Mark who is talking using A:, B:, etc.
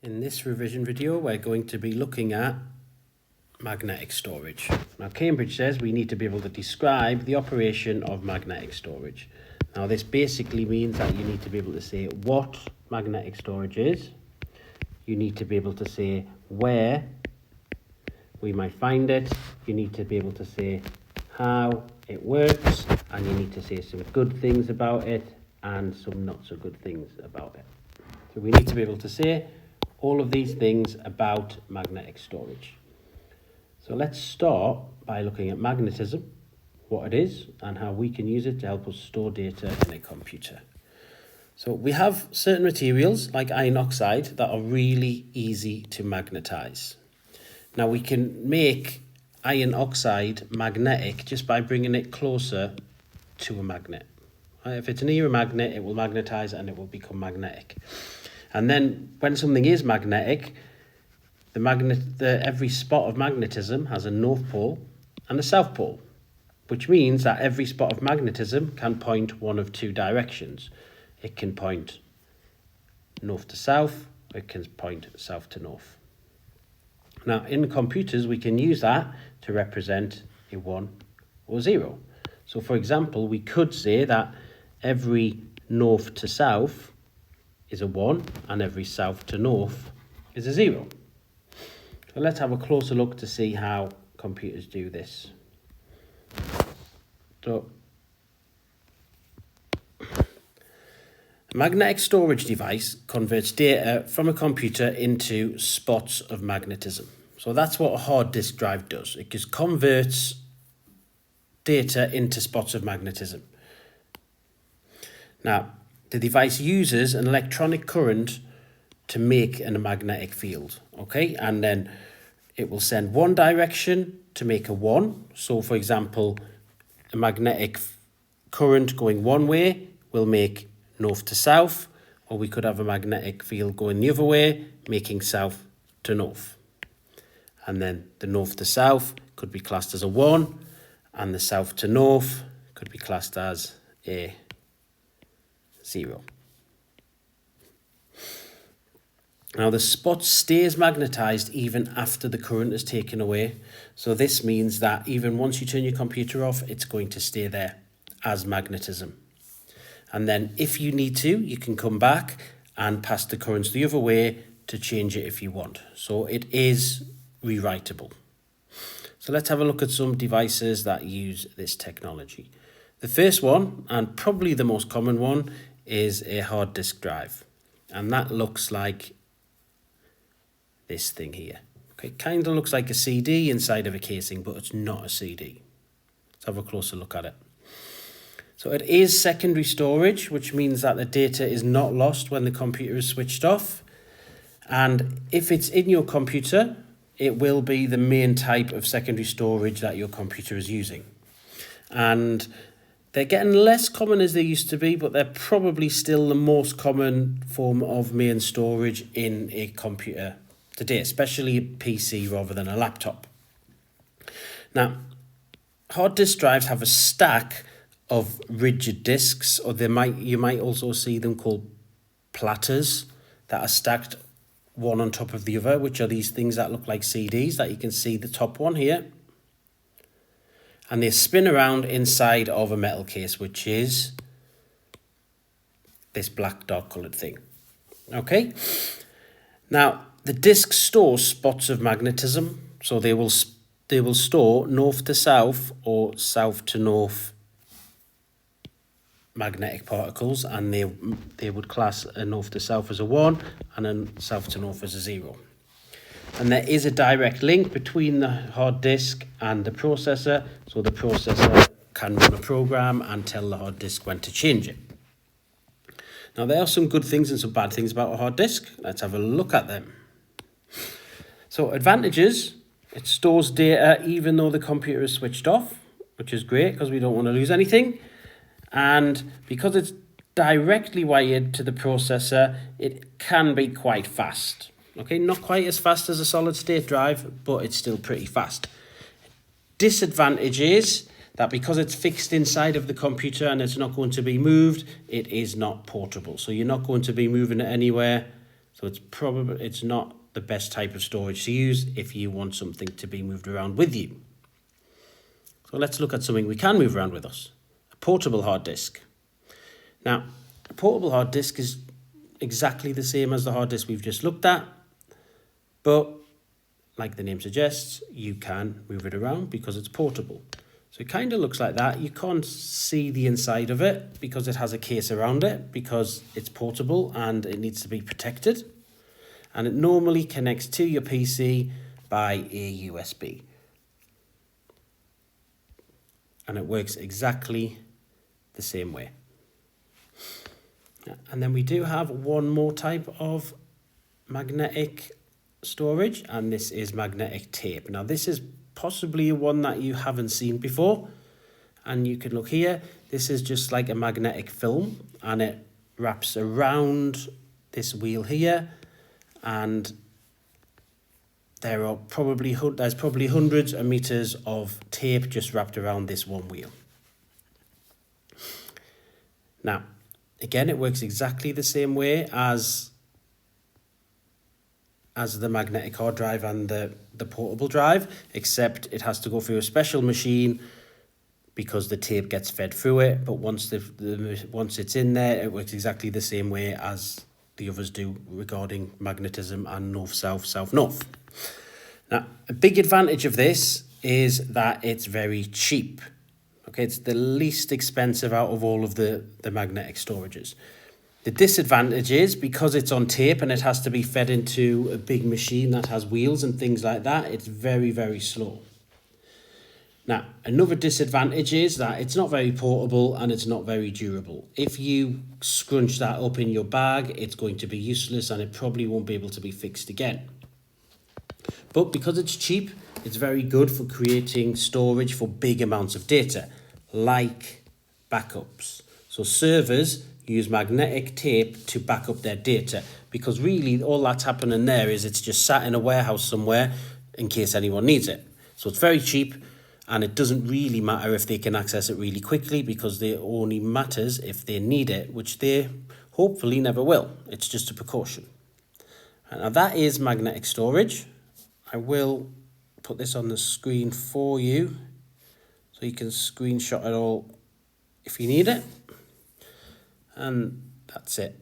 A: In this revision video, we're going to be looking at magnetic storage. Now, Cambridge says we need to be able to describe the operation of magnetic storage. Now, this basically means that you need to be able to say what magnetic storage is. You need to be able to say where we might find it. You need to be able to say how it works, and you need to say some good things about it and some not so good things about it. So we need to be able to say all of these things about magnetic storage. So let's start by looking at magnetism, what it is, and how we can use it to help us store data in a computer. So we have certain materials like iron oxide that are really easy to magnetize. Now we can make iron oxide magnetic just by bringing it closer to a magnet. If it's near a magnet, it will magnetize and it will become magnetic. And then when something is magnetic, every spot of magnetism has a north pole and a south pole, which means that every spot of magnetism can point one of two directions. It can point north to south, or it can point south to north. Now, in computers, we can use that to represent a 1 or 0. So, for example, we could say that every north to south is a 1 and every south to north is a 0. So let's have a closer look to see how computers do this. So a magnetic storage device converts data from a computer into spots of magnetism. So that's what a hard disk drive does. It just converts data into spots of magnetism. Now, the device uses an electronic current to make a magnetic field, okay? And then it will send one direction to make a 1. So, for example, a magnetic current going one way will make north to south, or we could have a magnetic field going the other way, making south to north. And then the north to south could be classed as a 1, and the south to north could be classed as a 0. Now the spot stays magnetized even after the current is taken away. So this means that even once you turn your computer off, it's going to stay there as magnetism. And then if you need to, you can come back and pass the currents the other way to change it if you want. So it is rewritable. So let's have a look at some devices that use this technology. The first one, and probably the most common one, is a hard disk drive. And that looks like this thing here. Okay, kind of looks like a CD inside of a casing, but it's not a CD. Let's have a closer look at it. So it is secondary storage, which means that the data is not lost when the computer is switched off. And if it's in your computer, it will be the main type of secondary storage that your computer is using. And they're getting less common as they used to be, but they're probably still the most common form of main storage in a computer today, especially a PC rather than a laptop. Now, hard disk drives have a stack of rigid disks, or you might also see them called platters that are stacked one on top of the other, which are these things that look like CDs that you can see the top one here. And they spin around inside of a metal case, which is this black dark coloured thing. Okay. Now, the disk stores spots of magnetism, so they will store north to south or south to north magnetic particles, and they would class a north to south as a 1 and a south to north as a 0. And there is a direct link between the hard disk and the processor, so the processor can run a program and tell the hard disk when to change it. Now, there are some good things and some bad things about a hard disk. Let's have a look at them. So, advantages: it stores data even though the computer is switched off, which is great because we don't want to lose anything. And because it's directly wired to the processor, it can be quite fast. Okay, not quite as fast as a solid state drive, but it's still pretty fast. Disadvantage is that because it's fixed inside of the computer and it's not going to be moved, it is not portable. So you're not going to be moving it anywhere So it's not the best type of storage to use if you want something to be moved around with you. So let's look at something we can move around with us, a portable hard disk. Now, a portable hard disk is exactly the same as the hard disk we've just looked at, but like the name suggests, you can move it around because it's portable. So it kind of looks like that. You can't see the inside of it because it has a case around it because it's portable and it needs to be protected. And it normally connects to your PC by a USB. And it works exactly the same way. And then we do have one more type of magnetic storage, and this is magnetic tape. Now this is possibly one that you haven't seen before, and you can look here. This is just like a magnetic film, and it wraps around this wheel here, and there's probably hundreds of meters of tape just wrapped around this one wheel. Now again, it works exactly the same way as the magnetic hard drive and the portable drive, except it has to go through a special machine because the tape gets fed through it. But once once it's in there, it works exactly the same way as the others do regarding magnetism and north-south, south-north. Now, a big advantage of this is that it's very cheap. Okay, it's the least expensive out of all of the magnetic storages. The disadvantage is because it's on tape and it has to be fed into a big machine that has wheels and things like that, it's very, very slow. Now, another disadvantage is that it's not very portable and it's not very durable. If you scrunch that up in your bag, it's going to be useless and it probably won't be able to be fixed again. But because it's cheap, it's very good for creating storage for big amounts of data, like backups. So servers use magnetic tape to back up their data because really all that's happening there is it's just sat in a warehouse somewhere in case anyone needs it. So it's very cheap and it doesn't really matter if they can access it really quickly because it only matters if they need it, which they hopefully never will. It's just a precaution. Now that is magnetic storage. I will put this on the screen for you so you can screenshot it all if you need it. And that's it.